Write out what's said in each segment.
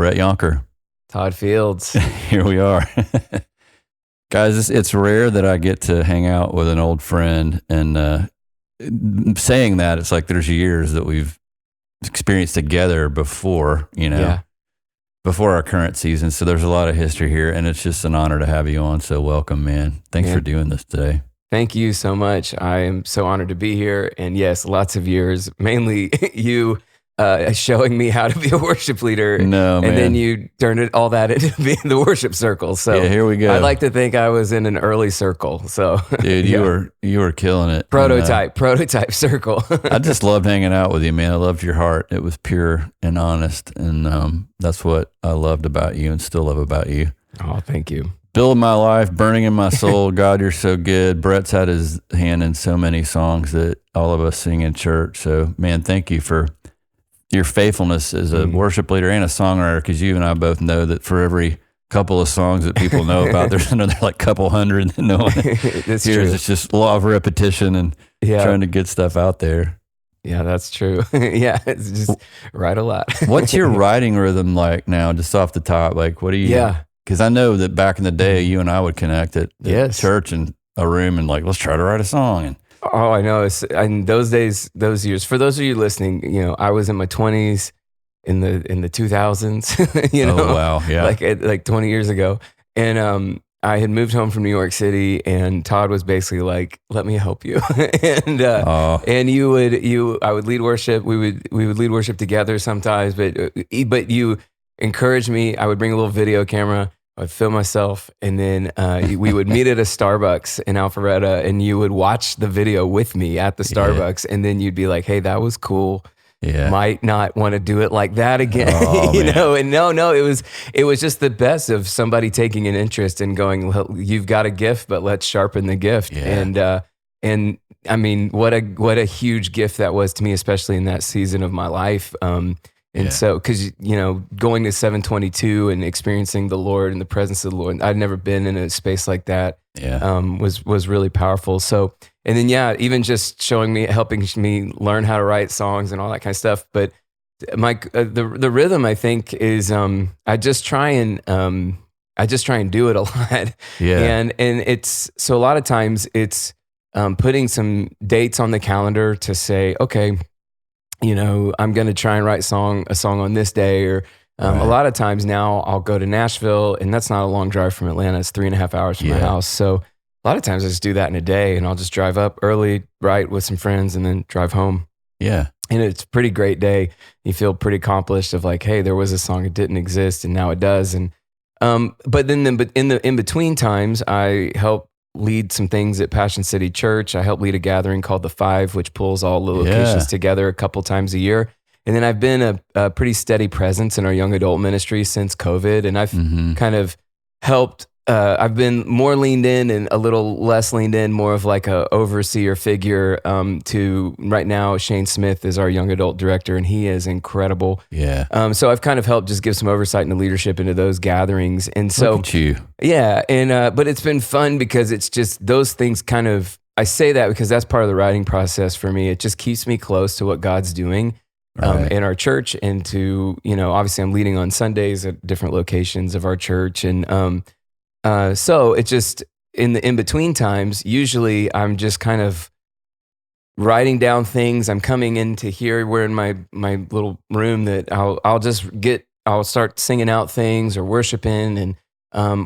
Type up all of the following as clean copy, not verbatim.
Brett Younker. Todd Fields. Here we are. Guys, it's rare that I get to hang out with an old friend, and saying that, it's like there's years that we've experienced together before, before our current season. So there's a lot of history here, and it's just an honor to have you on. So welcome, man. Thanks for doing this today. Thank you so much. I am so honored to be here. And yes, lots of years, mainly you showing me how to be a worship leader. No, man. And then you turned all that into being the worship circle. So yeah, here we go. I like to think I was in an early circle. So dude, you were killing it. Prototype circle. I just loved hanging out with you, man. I loved your heart. It was pure and honest. And that's what I loved about you and still love about you. Oh, thank you. Building my life, burning in my soul. God, you're so good. Brett's had his hand in so many songs that all of us sing in church. So, man, thank you for your faithfulness as a worship leader and a songwriter, because you and I both know that for every couple of songs that people know about, there's another like couple hundred that no one hears. True. It's just law of repetition and trying to get stuff out there. Yeah, that's true. Yeah, it's just write a lot. What's your writing rhythm like now, just off the top? Like, what do you... Yeah. Because I know that back in the day, you and I would connect at church in a room and like, let's try to write a song. And oh, I know. In those days, those years, for those of you listening, I was in my 20s in the 2000s, Oh, wow. Yeah. Like 20 years ago. And I had moved home from New York City, and Todd was basically like, let me help you. And I would lead worship. We would lead worship together sometimes, but you encouraged me. I would bring a little video camera. I would film myself, and then we would meet at a Starbucks in Alpharetta, and you would watch the video with me at the Starbucks, and then you'd be like, hey, that was cool. Yeah. Might not want to do it like that again. And no, it was just the best of somebody taking an interest and going, well, you've got a gift, but let's sharpen the gift. Yeah. And I mean, what a huge gift that was to me, especially in that season of my life. So, because, going to 722 and experiencing the Lord and the presence of the Lord, I'd never been in a space like that, was really powerful. So, and then, even just helping me learn how to write songs and all that kind of stuff. But the rhythm, I think, is, I just try and do it a lot. Yeah. And it's, so a lot of times it's, putting some dates on the calendar to say, okay, I'm going to try and write a song on this day, or a lot of times now I'll go to Nashville, and that's not a long drive from Atlanta. It's 3.5 hours from my house. So a lot of times I just do that in a day, and I'll just drive up early, write with some friends, and then drive home. Yeah. And it's a pretty great day. You feel pretty accomplished of like, hey, there was a song that didn't exist and now it does. And, but in between times, I help lead some things at Passion City Church. I help lead a gathering called The Five, which pulls all the locations together a couple times a year. And then I've been a pretty steady presence in our young adult ministry since COVID. And I've kind of helped, I've been more leaned in and a little less leaned in, more of like a overseer figure, to right now, Shane Smith is our young adult director, and he is incredible. Yeah. So I've kind of helped just give some oversight and leadership into those gatherings. And so, look at you. Yeah. And, but it's been fun because it's just those things kind of, I say that because that's part of the writing process for me. It just keeps me close to what God's doing in our church, and to, obviously I'm leading on Sundays at different locations of our church. And, so it just, in the in-between times, usually I'm just kind of writing down things. I'm coming into here, we're in my little room that I'll start singing out things or worshiping, and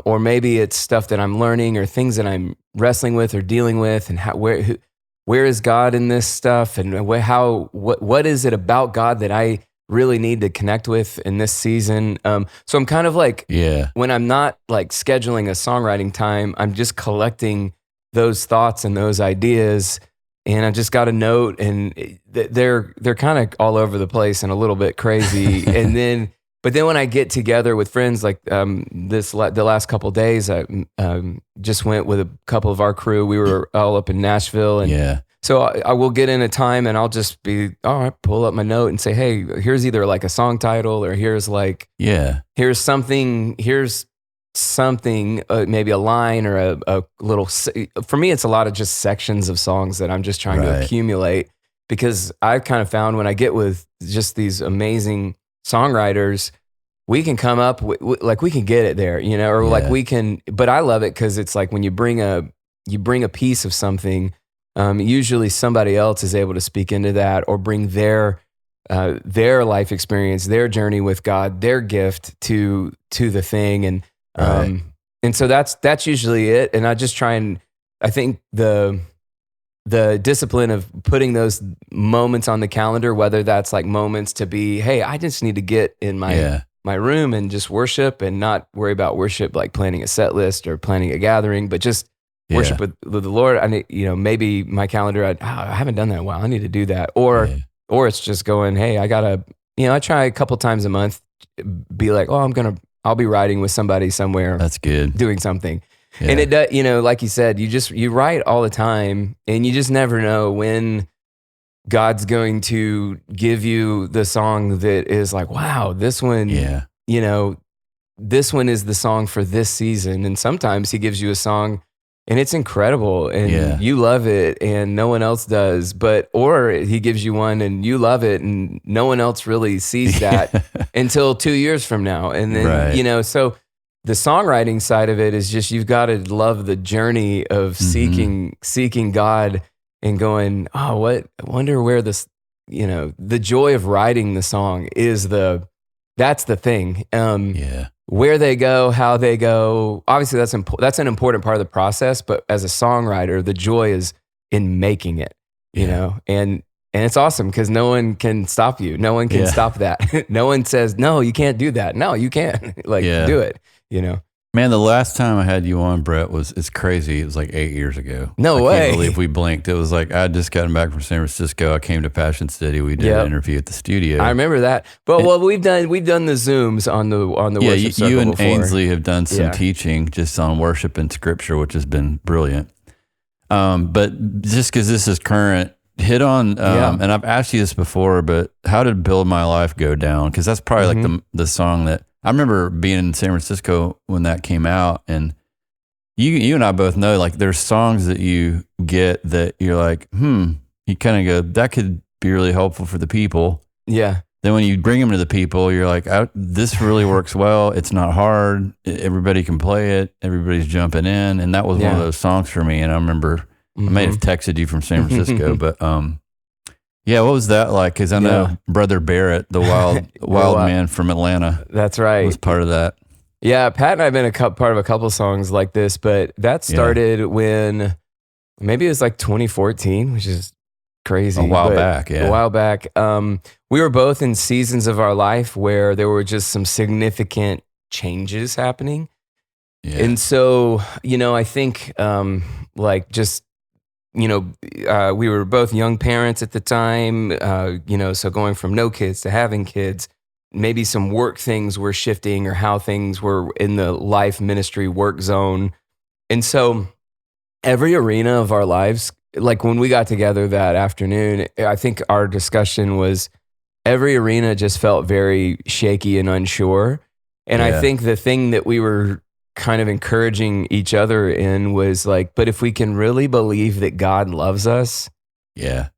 or maybe it's stuff that I'm learning or things that I'm wrestling with or dealing with, and where is God in this stuff, and what is it about God that I really need to connect with in this season. So I'm kind of like, when I'm not like scheduling a songwriting time, I'm just collecting those thoughts and those ideas, and I just got a note, and they're kind of all over the place and a little bit crazy. But then when I get together with friends, like the last couple of days, I just went with a couple of our crew. We were all up in Nashville, and so I will get in a time, and I'll just be, all right, pull up my note and say, hey, here's either like a song title, or here's like, here's something, maybe a line or a little, for me, it's a lot of just sections of songs that I'm just trying to accumulate, because I've kind of found when I get with just these amazing songwriters, we can come up with, like we can get it there, you know, or like we can, but I love it because it's like when you bring a piece of something, usually somebody else is able to speak into that or bring their life experience, their journey with God, their gift to the thing. And so that's usually it. And I just try and, I think the discipline of putting those moments on the calendar, whether that's like moments to be, hey, I just need to get in my room and just worship and not worry about worship, like planning a set list or planning a gathering, but just worship with the Lord. I need, you know, maybe my calendar, I haven't done that in a while. I need to do that. Or it's just going, hey, I gotta, you know, I try a couple times a month, be like, oh, I'll be riding with somebody somewhere. That's good. Doing something. Yeah. And it does, you know, like you said, you write all the time and you just never know when God's going to give you the song that is like, wow, this one, you know, this one is the song for this season. And sometimes he gives you a song and it's incredible and you love it and no one else does, or he gives you one and you love it and no one else really sees that until 2 years from now. And then, you know, so the songwriting side of it is just, you've got to love the journey of seeking God and going, oh, I wonder where this, you know, the joy of writing the song is that's the thing. Where they go, how they go, obviously that's an important part of the process, but as a songwriter, the joy is in making it, you know, and it's awesome because no one can stop you. No one can stop that. No one says, no, you can't do that. No, you can. Do it, you know. Man, the last time I had you on, Brett, it's crazy. It was like 8 years ago. No way. I can't believe we blinked. It was like, I had just gotten back from San Francisco. I came to Passion City. We did an interview at the studio. I remember that. But we've done the Zooms on the worship circle you and before. Ainsley have done some teaching just on worship and scripture, which has been brilliant. But just because this is current, hit on, and I've asked you this before, but how did Build My Life go down? Because that's probably like the song that, I remember being in San Francisco when that came out, and you and I both know, like, there's songs that you get that you're like, you kind of go, that could be really helpful for the people. Yeah. Then when you bring them to the people, you're like, this really works well. It's not hard. Everybody can play it. Everybody's jumping in. And that was one of those songs for me. And I remember I may have texted you from San Francisco, but what was that like? Because I know Brother Barrett, the wild man from Atlanta. That's right. Was part of that. Yeah, Pat and I have been part of a couple songs like this, but that started when maybe it was like 2014, which is crazy. A while back. We were both in seasons of our life where there were just some significant changes happening. Yeah. And so, you know, I think we were both young parents at the time, so going from no kids to having kids, maybe some work things were shifting or how things were in the life ministry work zone. And so every arena of our lives, like when we got together that afternoon, I think our discussion was every arena just felt very shaky and unsure. And I think the thing that we were kind of encouraging each other in was like, but if we can really believe that God loves us,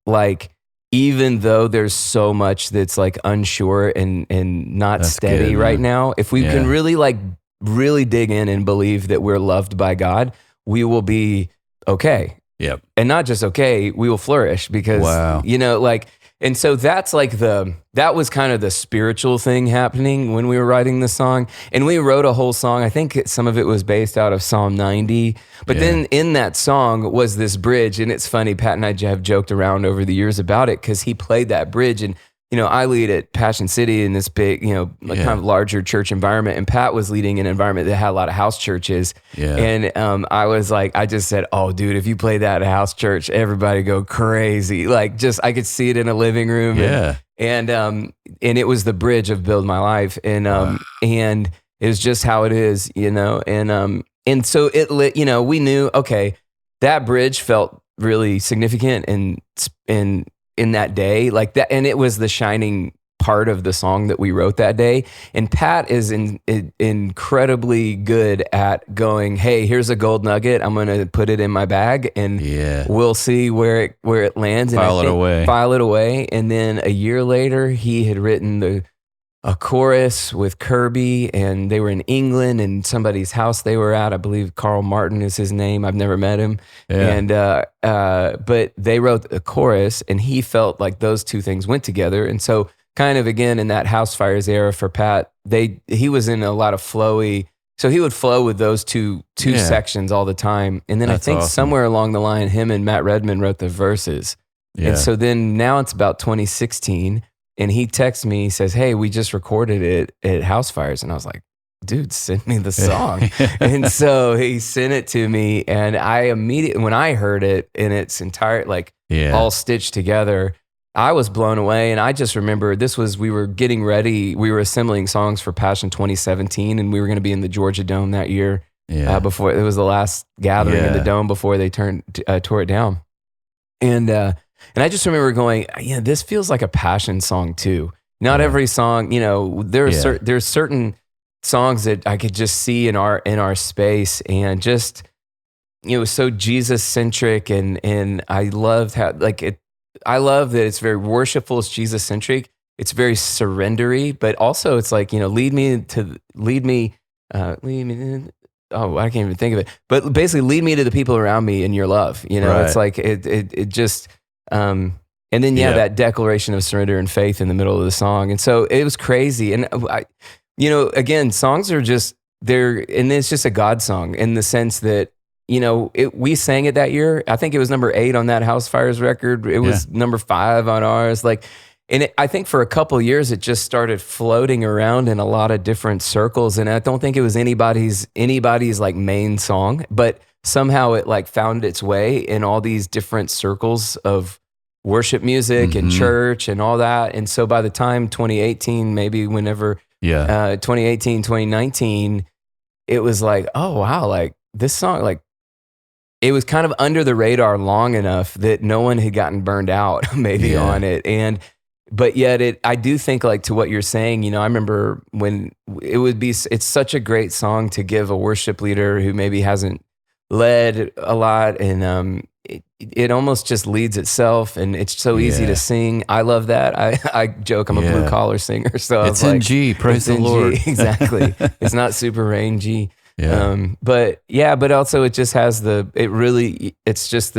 like, even though there's so much that's like unsure and not steady right now, if we can really dig in and believe that we're loved by God, we will be okay. Yep. And not just okay, we will flourish because, you know, like, and so that's like that was kind of the spiritual thing happening when we were writing the song. And we wrote a whole song. I think some of it was based out of Psalm 90. But then in that song was this bridge. And it's funny, Pat and I have joked around over the years about it because he played that bridge. And, you know, I lead at Passion City in this big, you know, like kind of larger church environment. And Pat was leading an environment that had a lot of house churches. Yeah. And I was like, I just said, oh, dude, if you play that at a house church, everybody go crazy. Like, just, I could see it in a living room. Yeah. And it was the bridge of Build My Life. And and it was just how it is, you know. And so it lit, you know, we knew, okay, that bridge felt really significant and in that day, like that, and it was the shining part of the song that we wrote that day. And Pat is incredibly good at going, hey, here's a gold nugget. I'm going to put it in my bag and we'll see where it lands. File it away. And then a year later, he had written a chorus with Kirby, and they were in England and somebody's house they were at. I believe Carl Martin is his name. I've never met him. Yeah. And but they wrote a chorus, and he felt like those two things went together. And so kind of again in that House Fires era for Pat, he was in a lot of flowy. So he would flow with those two sections all the time. And then That's I think awesome. somewhere along the line, him and Matt Redman wrote the verses. Yeah. And so then now it's about 2016. And he texts me, he says, "Hey, we just recorded it at House Fires." And I was like, "Dude, send me the song." And so he sent it to me. And I immediately, when I heard it in its entire, like all stitched together, I was blown away. And I just remember we were getting ready. We were assembling songs for Passion 2017, and we were going to be in the Georgia Dome that year. Before it was the last gathering in the Dome before they tore it down. And I just remember going, yeah, this feels like a Passion song too. Not every song, there's certain songs that I could just see in our space, and just, so Jesus centric, and I loved how I love that it's very worshipful. It's Jesus centric. It's very surrendery, but also it's like, lead me. Oh, I can't even think of it. But basically, lead me to the people around me in your love. Right. It's like it just. And then that declaration of surrender and faith in the middle of the song, and so it was crazy. And again, songs are just and it's just a God song in the sense that we sang it that year. I think it was number 8 on that House Fires record. It was number 5 on ours. I think for a couple years it just started floating around in a lot of different circles, and I don't think it was anybody's like main song, but somehow it found its way in all these different circles of worship music and church and all that. And so by the time 2018, maybe whenever 2018, 2019, it was like, oh wow, like this song, it was kind of under the radar long enough that no one had gotten burned out maybe on it. But yet I do think, like, to what you're saying, I remember when it's such a great song to give a worship leader who maybe hasn't led a lot, and it almost just leads itself, and it's so easy to sing. I love that. I joke I'm a blue collar singer, so it's in G. Praise the Lord. G. Exactly. It's not super rangy. Yeah. But also it just has it's just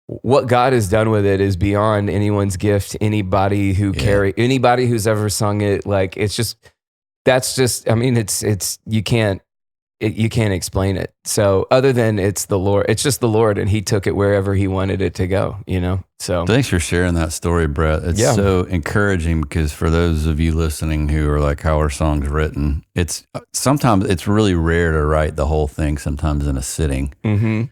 what God has done with it is beyond anyone's gift. Anybody who's ever sung it, you can't explain it. So other than it's the Lord, it's just the Lord, and he took it wherever he wanted it to go, so. Thanks for sharing that story, Brett. It's so encouraging, because for those of you listening who are like, how are songs written? Sometimes it's really rare to write the whole thing, sometimes in a sitting. Mm-hmm.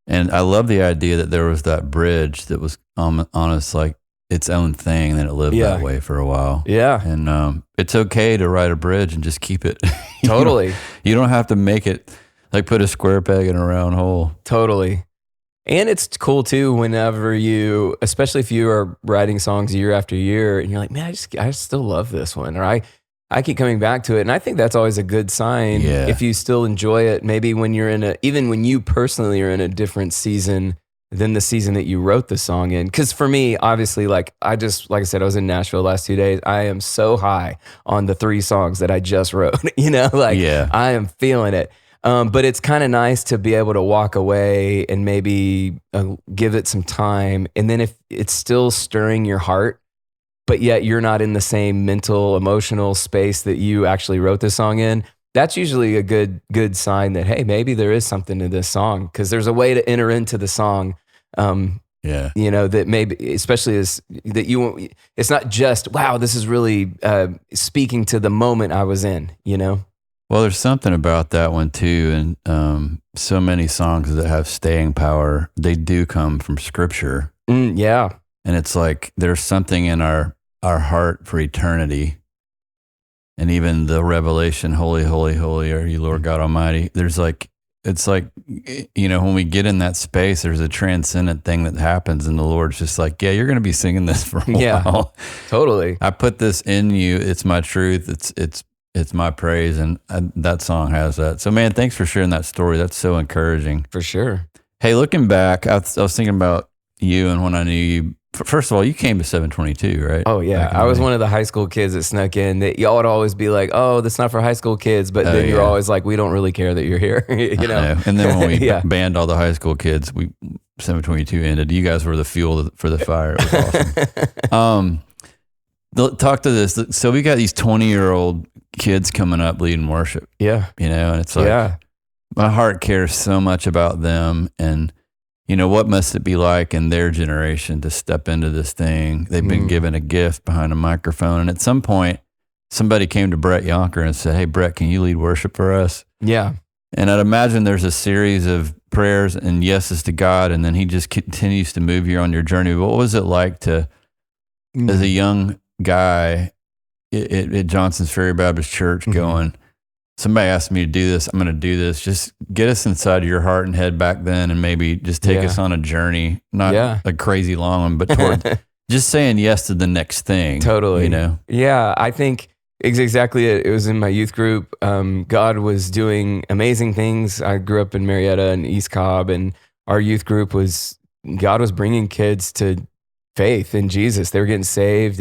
And I love the idea that there was that bridge that was honest, like its own thing, that it lived that way for a while. Yeah. And it's okay to write a bridge and just keep it. Totally. You don't have to make it like put a square peg in a round hole. Totally. And it's cool too, whenever especially if you are writing songs year after year and you're like, man, I still love this one, or I keep coming back to it. And I think that's always a good sign if you still enjoy it. Maybe when even when you personally are in a different season than the season that you wrote the song in. Because for me, obviously, like I said, I was in Nashville the last 2 days. I am so high on the 3 songs that I just wrote, I am feeling it. But it's kind of nice to be able to walk away and maybe give it some time. And then if it's still stirring your heart, but yet you're not in the same mental, emotional space that you actually wrote this song in, that's usually a good sign that, hey, maybe there is something to this song, because there's a way to enter into the song. That maybe, especially it's not just, wow, this is really speaking to the moment I was in, Well, there's something about that one too. And so many songs that have staying power, they do come from scripture. Yeah. And it's like, there's something in our heart for eternity. And even the revelation, holy, holy, holy are you, Lord God Almighty. It's like, when we get in that space, there's a transcendent thing that happens, and the Lord's just like, yeah, you're going to be singing this for a while. Totally. I put this in you. It's my truth. It's my praise. And that song has that. So man, thanks for sharing that story. That's so encouraging. For sure. Hey, looking back, I was thinking about you and when I knew you first of all, you came to 722, right? Oh yeah, I was one of the high school kids that snuck in. That y'all would always be like, "Oh, that's not for high school kids," but then you're always like, "We don't really care that you're here," you know. And then when we banned all the high school kids, 722 ended. You guys were the fuel for the fire. It was awesome. Talk to this. So we got these 20-year-old kids coming up leading worship. Yeah, and it's like my heart cares so much about them, and what must it be like in their generation to step into this thing? They've been given a gift behind a microphone. And at some point, somebody came to Brett Younker and said, "Hey, Brett, can you lead worship for us?" Yeah. And I'd imagine there's a series of prayers and yeses to God, and then he just continues to move you on your journey. What was it like to, as a young guy at Johnson's Ferry Baptist Church going, somebody asked me to do this, I'm going to do this. Just get us inside your heart and head back then, and maybe just take us on a journey, not a crazy long one, but toward just saying yes to the next thing. Totally. Yeah, I think it's exactly it. It was in my youth group. God was doing amazing things. I grew up in Marietta and East Cobb, and our youth group God was bringing kids to faith in Jesus. They were getting saved,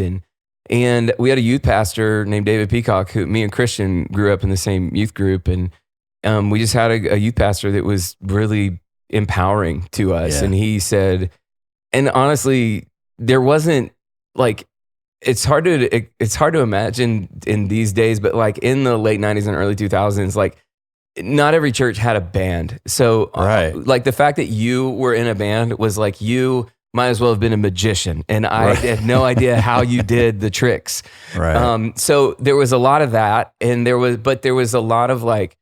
and we had a youth pastor named David Peacock, who me and Christian grew up in the same youth group. And we just had a youth pastor that was really empowering to us. Yeah. And he said, and honestly, there wasn't like, it's hard to imagine in these days, but like in the late 90s and early 2000s, like not every church had a band. So like the fact that you were in a band was like, you might as well have been a magician, and I had no idea how you did the tricks. Right. So there was a lot of that, and there was a lot of like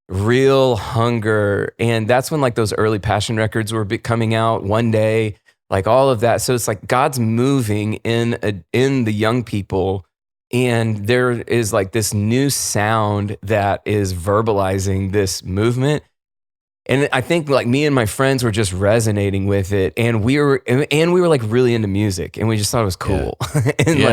real hunger, and that's when like those early Passion records were coming out. One Day, like all of that. So it's like God's moving in the young people, and there is like this new sound that is verbalizing this movement. And I think like me and my friends were just resonating with it, and we were like really into music, and we just thought it was cool. He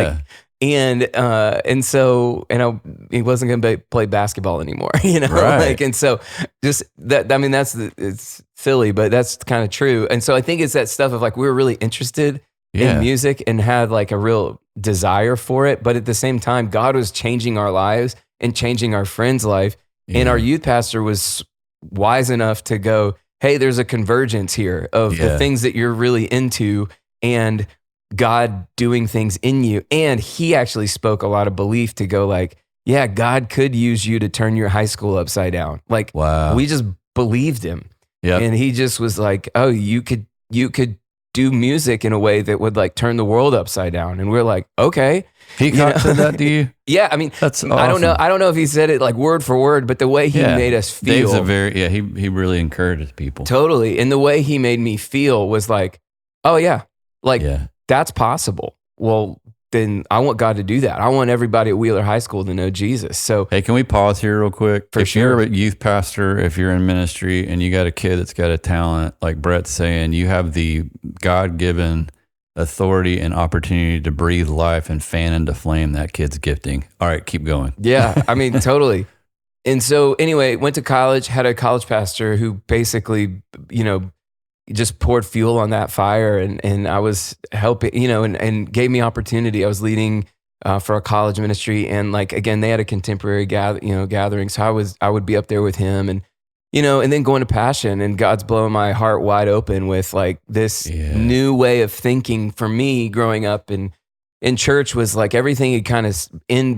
wasn't going to play basketball anymore, like, and so just that, I mean, it's silly, but that's kind of true. And so I think it's that stuff of like, we were really interested in music and had like a real desire for it. But at the same time, God was changing our lives and changing our friend's life. Yeah. And our youth pastor was wise enough to go, hey, there's a convergence here of the things that you're really into and God doing things in you. And he actually spoke a lot of belief to go like, yeah, God could use you to turn your high school upside down. Like, we just believed him. Yeah. And he just was like, oh, you could do music in a way that would like turn the world upside down. And we're like, okay. He said that to you? Yeah, I mean, that's awesome. I don't know if he said it like word for word, but the way he made us feel. Dave's he really encourages people. Totally. And the way he made me feel was like, oh yeah, like that's possible. Well, then I want God to do that. I want everybody at Wheeler High School to know Jesus. So, hey, can we pause here real quick? If you're a youth pastor, if you're in ministry and you got a kid that's got a talent, like Brett's saying, you have the God-given authority and opportunity to breathe life and fan into flame that kid's gifting. All right, keep going. Yeah, I mean, totally. And so anyway, went to college, had a college pastor who basically, just poured fuel on that fire, and I was helping, and gave me opportunity. I was leading for a college ministry, and like, again, they had a contemporary gathering. So I would be up there with him, and and then going to Passion, and God's blowing my heart wide open with like this new way of thinking for me growing up. And in church was like everything had kind of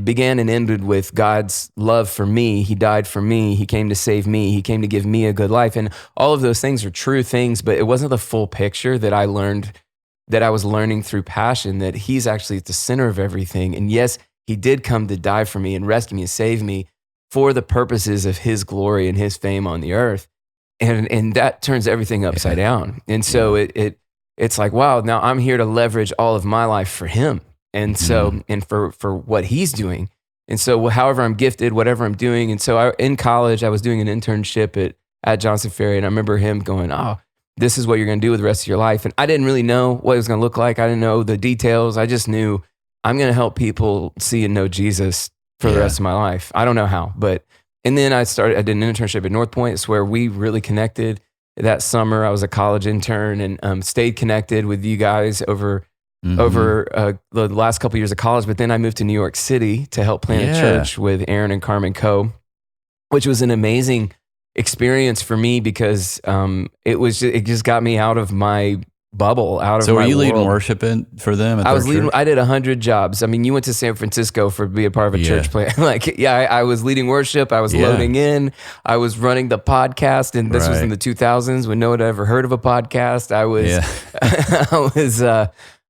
began and ended with God's love for me. He died for me. He came to save me. He came to give me a good life. And all of those things are true things, but it wasn't the full picture that I was learning through Passion, that he's actually at the center of everything. And yes, he did come to die for me and rescue me and save me for the purposes of his glory and his fame on the earth. And that turns everything upside down. And so it's like, wow, now I'm here to leverage all of my life for him. And so, and for what he's doing. And so however I'm gifted, whatever I'm doing. And so in college, I was doing an internship at Johnson Ferry. And I remember him going, oh, this is what you're going to do with the rest of your life. And I didn't really know what it was going to look like. I didn't know the details. I just knew I'm going to help people see and know Jesus for the rest of my life. I don't know how, and then I did an internship at North Point. It's where we really connected that summer. I was a college intern and stayed connected with you guys over over the last couple years of college. But then I moved to New York City to help plant a church with Aaron and Carmen Coe, which was an amazing experience for me because it just got me out of my bubble, out of my world. So were you leading worship for them at their church? I did 100 jobs. I mean, you went to San Francisco to be a part of a church plant. I was leading worship. I was loading in. I was running the podcast, and this was in the 2000s when no one had ever heard of a podcast.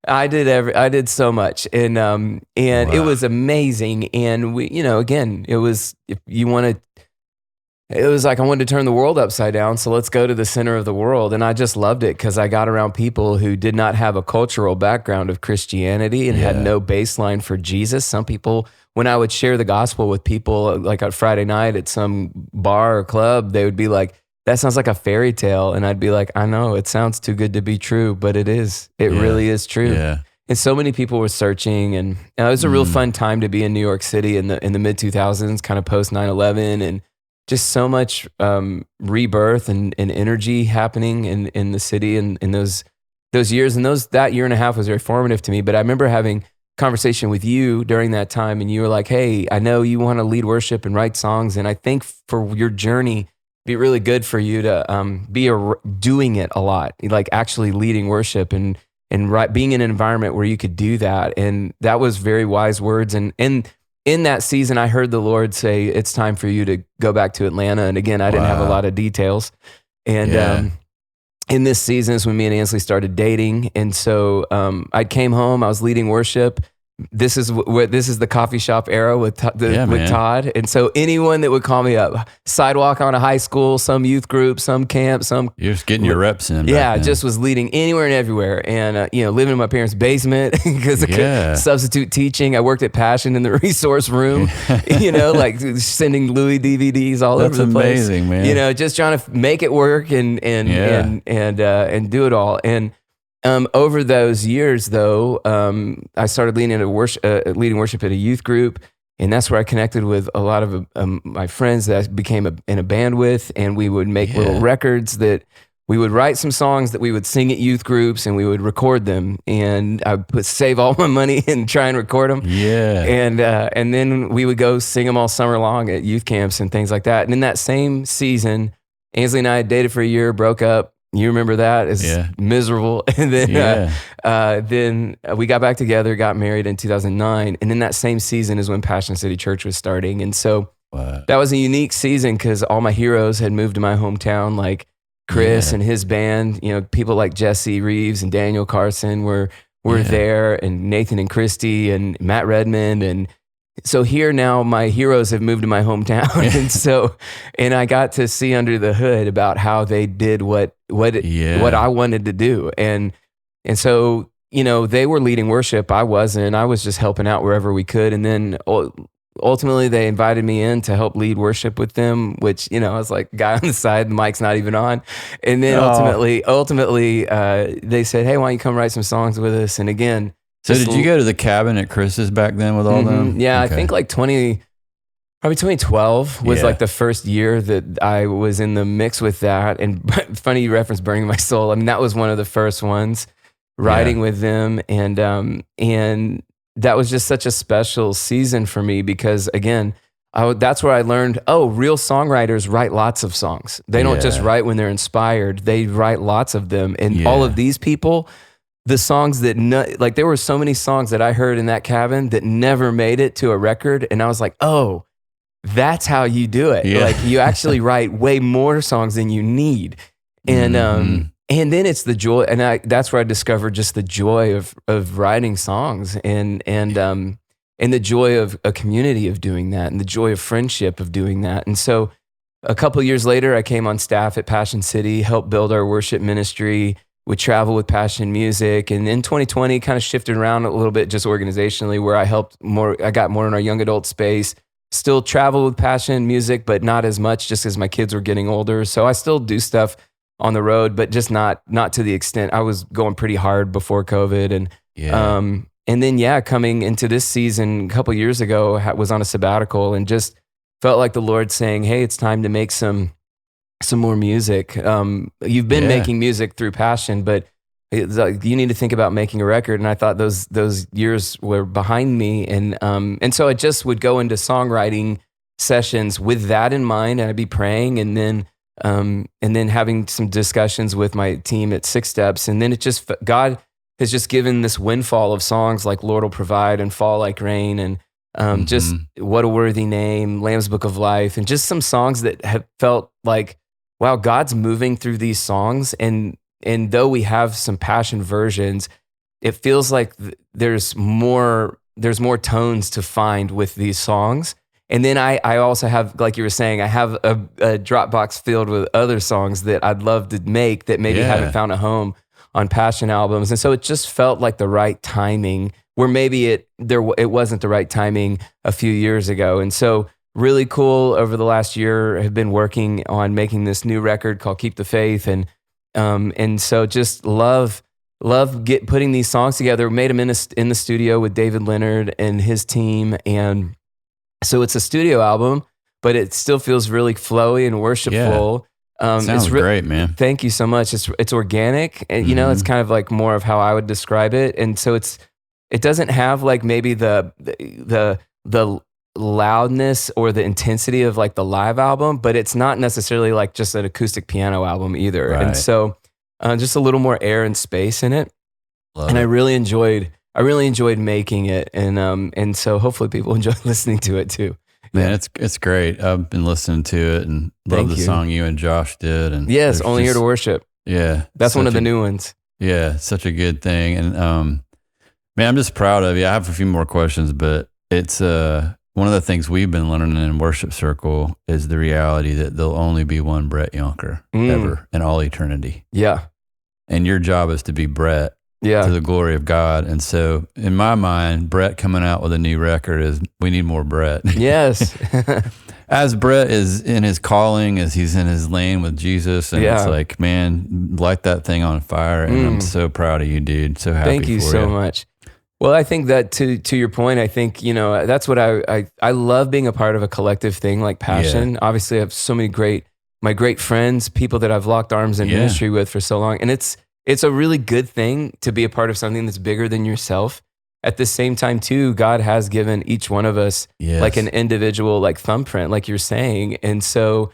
I did so much, and it was amazing. And we, again, it was, if you want to, it was like I wanted to turn the world upside down, so let's go to the center of the world. And I just loved it because I got around people who did not have a cultural background of Christianity and had no baseline for Jesus. Some people, when I would share the gospel with people, like on Friday night at some bar or club, they would be like, that sounds like a fairy tale. And I'd be like, I know, it sounds too good to be true, but it is. It really is true. Yeah. And so many people were searching, and it was a real fun time to be in New York City in the mid 2000s, kind of post 9/11, and just so much rebirth and energy happening in the city and in those years. And that year and a half was very formative to me. But I remember having conversation with you during that time, and you were like, hey, I know you want to lead worship and write songs, and I think for your journey, it'd be really good for you to be doing it a lot, like actually leading worship and being in an environment where you could do that. And that was very wise words. And in that season, I heard the Lord say, it's time for you to go back to Atlanta. And again, I didn't have a lot of details. And in this season is when me and Ansley started dating. And so I came home, I was leading worship. This is the coffee shop era with Todd. And so anyone that would call me up, sidewalk on a high school, some youth group, some camp, you're just getting your reps in. Yeah, just was leading anywhere and everywhere. And, living in my parents' basement because of substitute teaching. I worked at Passion in the resource room, like sending Louis DVDs all over the place. That's amazing, man. Just trying to make it work and do it all. And over those years, though, I started leading worship at a youth group, and that's where I connected with a lot of my friends that I became in a band with, and we would make little records that we would write some songs that we would sing at youth groups, and we would record them, and I would save all my money and try and record them. Yeah, and then we would go sing them all summer long at youth camps and things like that. And in that same season, Ansley and I had dated for a year, broke up. You remember that? It's miserable. And then we got back together, got married in 2009. And in that same season is when Passion City Church was starting. And so that was a unique season because all my heroes had moved to my hometown, like Chris and his band. People like Jesse Reeves and Daniel Carson were there, and Nathan and Christy and Matt Redmond. And so here now my heroes have moved to my hometown. And I got to see under the hood about how they did what I wanted to do. And so, they were leading worship. I wasn't. I was just helping out wherever we could. And then ultimately they invited me in to help lead worship with them, which, I was like guy on the side, the mic's not even on. And then ultimately they said, hey, why don't you come write some songs with us? And again, so did you go to the cabin at Chris's back then with all them? Yeah, okay. I think like 2012 was like the first year that I was in the mix with that. And funny you reference Burning My Soul. I mean, that was one of the first ones, writing with them. And that was just such a special season for me because again, that's where I learned, real songwriters write lots of songs. They don't just write when they're inspired. They write lots of them. And all of these people, the songs that, there were so many songs that I heard in that cabin that never made it to a record. And I was like, oh, that's how you do it. Yeah. Like you actually write way more songs than you need. And, and then it's the joy. And that's where I discovered just the joy of writing songs and the joy of a community of doing that and the joy of friendship of doing that. And so a couple of years later, I came on staff at Passion City, helped build our worship ministry. We travel with Passion Music, and in 2020 kind of shifted around a little bit just organizationally where I got more in our young adult space, still travel with Passion Music, but not as much just as my kids were getting older. So I still do stuff on the road, but just not to the extent. I was going pretty hard before COVID. And then coming into this season a couple years ago, was on a sabbatical and just felt like the Lord saying, hey, it's time to make some more music. You've been making music through Passion, but it's like, you need to think about making a record. And I thought those years were behind me. And so I just would go into songwriting sessions with that in mind, and I'd be praying, and then having some discussions with my team at Six Steps. And then God has just given this windfall of songs like Lord Will Provide and Fall Like Rain, and just What a Worthy Name, Lamb's Book of Life, and just some songs that have felt like, wow, God's moving through these songs. And though we have some passion versions, it feels like there's more tones to find with these songs. And then I also have, like you were saying, I have a Dropbox filled with other songs that I'd love to make that maybe haven't found a home on passion albums. And so it just felt like the right timing, where maybe it wasn't the right timing a few years ago. And so really cool, over the last year, have been working on making this new record called Keep the Faith. And so just love putting these songs together. We made them in the studio with David Leonard and his team. And so it's a studio album, but it still feels really flowy and worshipful. Sounds great, man. Thank you so much. It's organic, and it's kind of like more of how I would describe it. And so it doesn't have like maybe the loudness or the intensity of like the live album, but it's not necessarily like just an acoustic piano album either. Right. And so just a little more air and space in it. I really enjoyed making it, and so hopefully people enjoy listening to it too. Man, it's great. I've been listening to it and love the song you and Josh did. And yes, Only Here to Worship. Yeah, that's one of the new ones. Yeah, such a good thing. And man, I'm just proud of you. I have a few more questions, but it's one of the things we've been learning in Worship Circle is the reality that there'll only be one Brett Younker ever in all eternity. Yeah, and your job is to be Brett. Yeah. To the glory of God. And so in my mind, Brett coming out with a new record is, we need more Brett. Yes. As Brett is in his calling, as he's in his lane with Jesus. And it's like, man, light that thing on fire. And I'm so proud of you, dude. So happy Thank you so much. Well, I think that to your point, I think, that's what I love being a part of a collective thing like Passion. Yeah. Obviously, I have so many my great friends, people that I've locked arms in ministry with for so long. And it's a really good thing to be a part of something that's bigger than yourself. At the same time, too, God has given each one of us like an individual like thumbprint, like you're saying. And so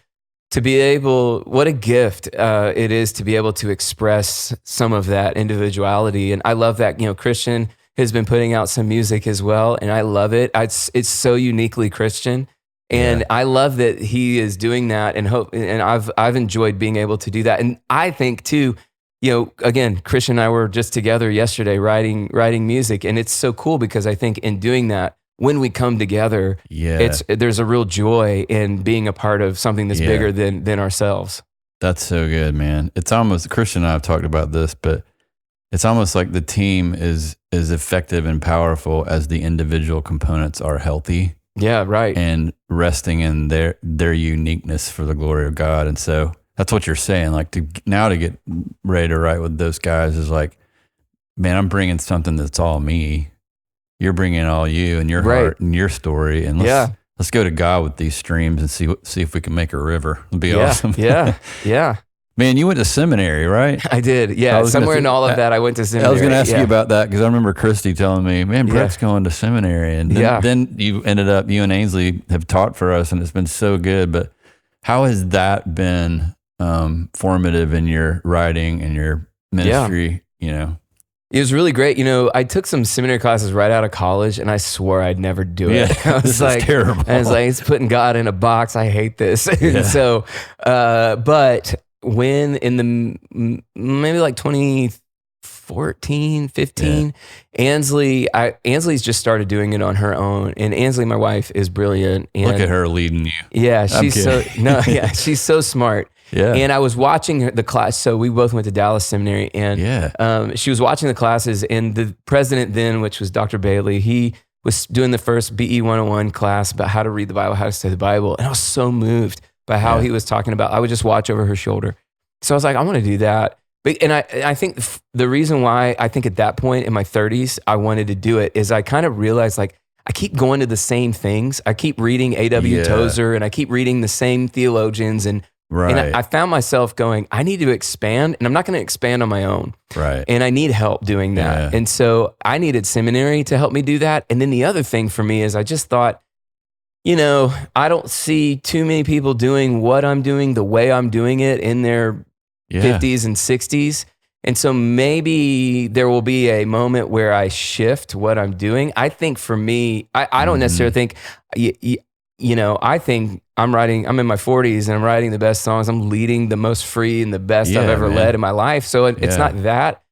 to be able, what a gift it is to be able to express some of that individuality. And I love that, Christian has been putting out some music as well, and I love it. It's so uniquely Christian. And I love that he is doing that, and I've enjoyed being able to do that. And I think too, again, Christian and I were just together yesterday writing music, and it's so cool because I think in doing that, when we come together, there's a real joy in being a part of something that's bigger than ourselves. That's so good, man. It's almost, Christian and I have talked about this, but it's almost like the team is effective and powerful as the individual components are healthy. Yeah, right. And resting in their uniqueness for the glory of God. And so that's what you're saying. Like to get ready to write with those guys is like, man, I'm bringing something that's all me. You're bringing all you and your heart and your story. And let's go to God with these streams and see if we can make a river. It'd be awesome. Yeah. Man, you went to seminary, right? I did. Yeah. Somewhere in all of that, I went to seminary. I was going to ask you about that because I remember Christy telling me, man, Brett's going to seminary. And then you ended up, you and Ainsley have taught for us and it's been so good. But how has that been formative in your writing and your ministry? It was really great. I took some seminary classes right out of college and I swore I'd never do it. I was like, terrible. I was like, it's putting God in a box. I hate this. And so, but when in the maybe like 2014, 15, Ainsley's just started doing it on her own. And Ainsley, my wife, is brilliant. And look at her leading you. Yeah, she's she's so smart. Yeah. And I was watching the class. So we both went to Dallas Seminary, and she was watching the classes. And the president then, which was Dr. Bailey, he was doing the first BE 101 class about how to read the Bible, how to study the Bible. And I was so moved by how he was talking about. I would just watch over her shoulder. So I was like, I want to do that. And I think the reason why I think at that point in my 30s, I wanted to do it is I kind of realized like, I keep going to the same things. I keep reading A.W. Tozer and I keep reading the same theologians and Right. And I found myself going, I need to expand, and I'm not going to expand on my own. Right. And I need help doing that. Yeah. And so I needed seminary to help me do that. And then the other thing for me is I just thought, I don't see too many people doing what I'm doing the way I'm doing it in their 50s and 60s. And so maybe there will be a moment where I shift what I'm doing. I think for me, I don't necessarily think, I think I'm in my 40s and I'm writing the best songs. I'm leading the most free and the best I've ever led in my life. So it's not that.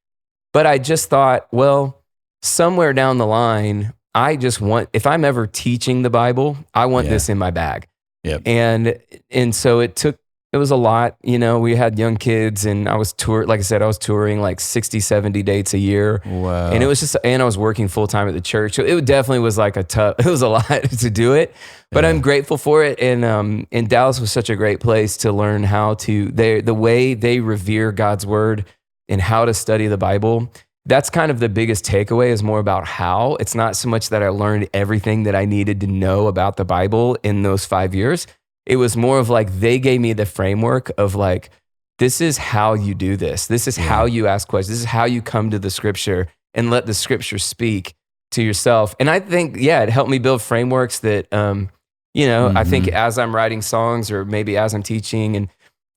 But I just thought, well, somewhere down the line, I just want, if I'm ever teaching the Bible, I want this in my bag. Yep. And so it was a lot. We had young kids, and I was touring like 60, 70 dates a year. Wow. And it was and I was working full time at the church. So it definitely was like it was a lot to do it, but I'm grateful for it. And Dallas was such a great place to learn how to, the way they revere God's word and how to study the Bible. That's kind of the biggest takeaway, is more about how. It's not so much that I learned everything that I needed to know about the Bible in those 5 years. It was more of like, they gave me the framework of like, this is how you do this. This is how you ask questions. This is how you come to the scripture and let the scripture speak to yourself. And I think, it helped me build frameworks that, I think as I'm writing songs, or maybe as I'm teaching, and,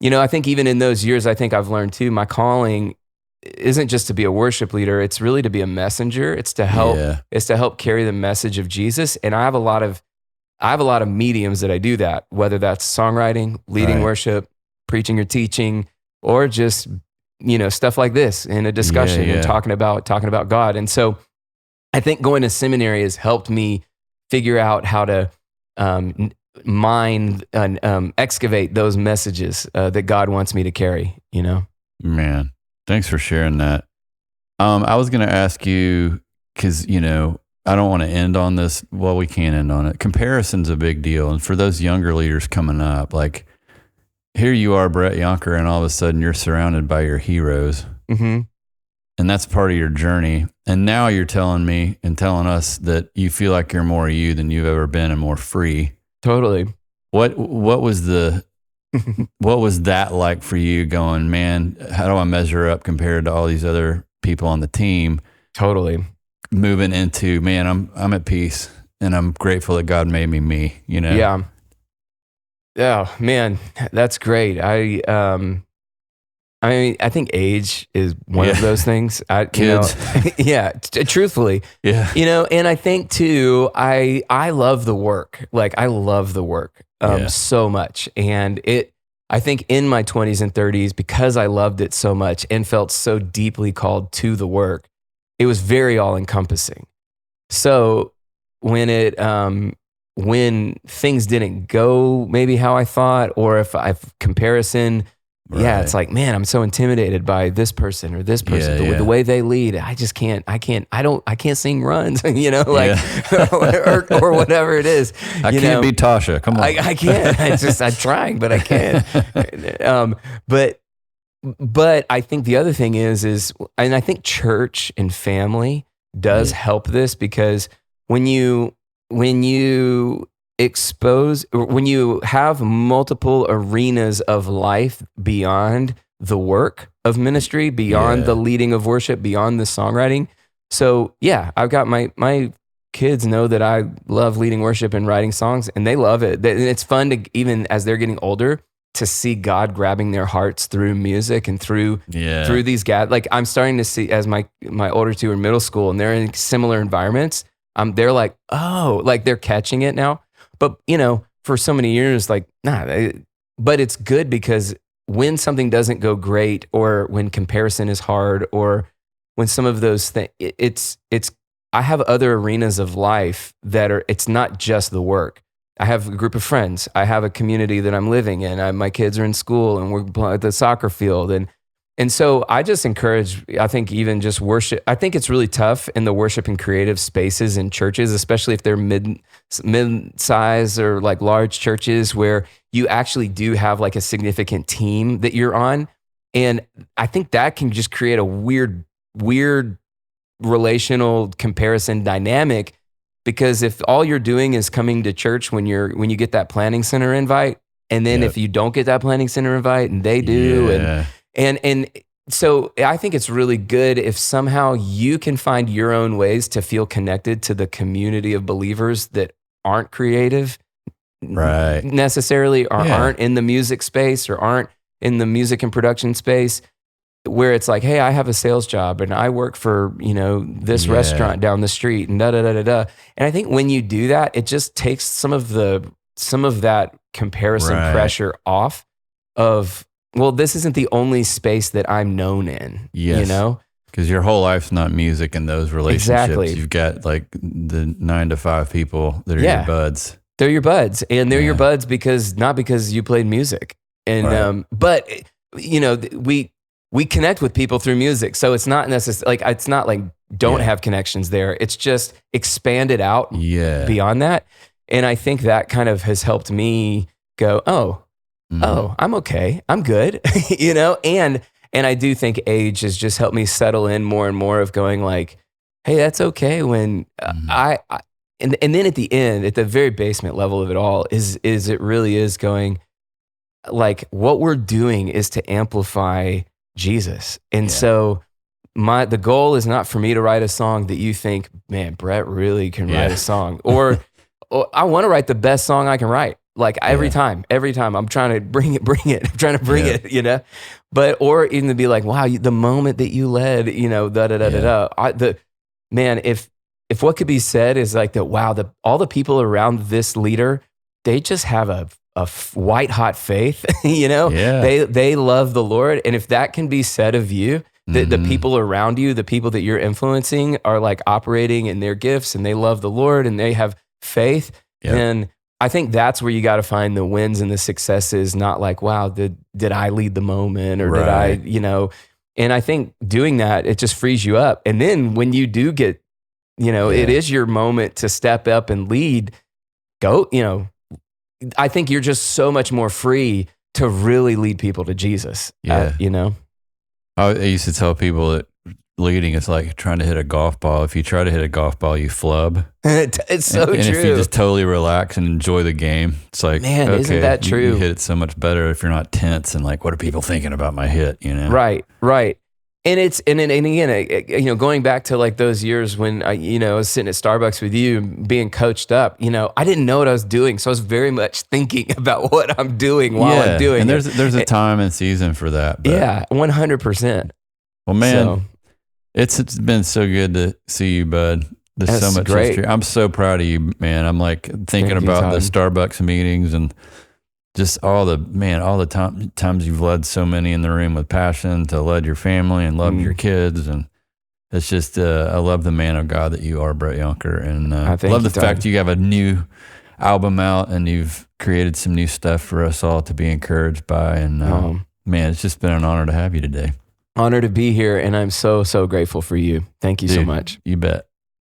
I think even in those years, I think I've learned too, my calling isn't just to be a worship leader. It's really to be a messenger. It's to help carry the message of Jesus. And I have a lot of mediums that I do that, whether that's songwriting, leading worship, preaching or teaching, or just, stuff like this in a discussion and talking about God. And so I think going to seminary has helped me figure out how to mine and excavate those messages that God wants me to carry, Man, thanks for sharing that. I was going to ask you, because, I don't want to end on this. Well, we can't end on it. Comparison's a big deal. And for those younger leaders coming up, like, here you are, Brett Younker, and all of a sudden you're surrounded by your heroes. Mm-hmm. And that's part of your journey. And now you're telling me and telling us that you feel like you're more you than you've ever been, and more free. Totally. What was what was that like for you, going, man, how do I measure up compared to all these other people on the team? Totally. Moving into, man, I'm at peace, and I'm grateful that God made me, Yeah. Oh man, that's great. I think age is one of those things. Kids. Truthfully. Yeah. And I think too, I love the work. Like, I love the work so much. And I think in my 20s and 30s, because I loved it so much and felt so deeply called to the work, it was very all encompassing. So when things didn't go maybe how I thought, or if I've comparison, it's like, man, I'm so intimidated by this person or this person, the way they lead. I just can't sing runs, or whatever it is. I can't be Tasha. Come on. I can't. I'm trying, but I can't. But I think the other thing is, and I think church and family does help this, because when you expose, or when you have multiple arenas of life beyond the work of ministry, beyond the leading of worship, beyond the songwriting. So I've got my kids know that I love leading worship and writing songs, and they love it. And it's fun to, even as they're getting older, to see God grabbing their hearts through music and through these guys. Like, I'm starting to see, as my older two are in middle school and they're in similar environments, they're like, oh, like they're catching it now. But, for so many years, like, but it's good, because when something doesn't go great, or when comparison is hard, or when some of those things, I have other arenas of life that it's not just the work. I have a group of friends. I have a community that I'm living in. My kids are in school, and we're at the soccer field. And so I just encourage, I think, even just worship. I think it's really tough in the worship and creative spaces in churches, especially if they're mid-size or like large churches, where you actually do have like a significant team that you're on. And I think that can just create a weird relational comparison dynamic, because if all you're doing is coming to church when you get that planning center invite, And then if you don't get that planning center invite and they do, and so I think it's really good if somehow you can find your own ways to feel connected to the community of believers that aren't creative necessarily, or aren't in the music space, or aren't in the music and production space, where it's like, hey, I have a sales job and I work for, this restaurant down the street and da da da da da. And I think when you do that, it just takes some of that comparison pressure off of, well, this isn't the only space that I'm known in. Because your whole life's not music and those relationships. Exactly. You've got like the 9 to 5 people that are your buds. They're your buds, and they're your buds not because you played music. And but we connect with people through music, so it's not necessarily like, it's not like don't have connections there. It's just expanded out beyond that. And I think that kind of has helped me go, oh, I'm okay, I'm good, And I do think age has just helped me settle in more and more of going like, hey, that's okay when and then at the end, at the very basement level of it all, is it really is going like, what we're doing is to amplify Jesus. And so the goal is not for me to write a song that you think, man, Brett really can write a song, or I want to write the best song I can write. Like every time I'm trying to bring it, I'm trying to bring it, but, or even to be like, wow, the moment that you led, man, if what could be said is like that, wow, all the people around this leader, they just have a white hot faith, they love the Lord. And if that can be said of you, the people around you, the people that you're influencing are like operating in their gifts and they love the Lord and they have faith, then I think that's where you got to find the wins and the successes, not like, wow, did I lead the moment, or did I, and I think doing that, it just frees you up. And then when you do get, it is your moment to step up and lead, I think you're just so much more free to really lead people to Jesus. I used to tell people that leading is like trying to hit a golf ball. If you try to hit a golf ball, you flub. It's so true. And if you just totally relax and enjoy the game, it's like, man, okay, isn't that true? You hit it so much better if you're not tense and like, what are people thinking about my hit? Right. And again, going back to like those years when I was sitting at Starbucks with you, being coached up, I didn't know what I was doing, so I was very much thinking about what I'm doing while I'm doing. And there's a time and season for that. But 100%. Well, man, it's been so good to see you, bud. There's so much history. I'm so proud of you, man. I'm like thinking about the Starbucks meetings and just all the times you've led so many in the room with passion, to led your family and loved your kids. And it's just, I love the man of God that you are, Brett Younker. And I love the fact you have a new album out and you've created some new stuff for us all to be encouraged by. And man, it's just been an honor to have you today. Honor to be here. And I'm so, so grateful for you. Thank you so much. You bet.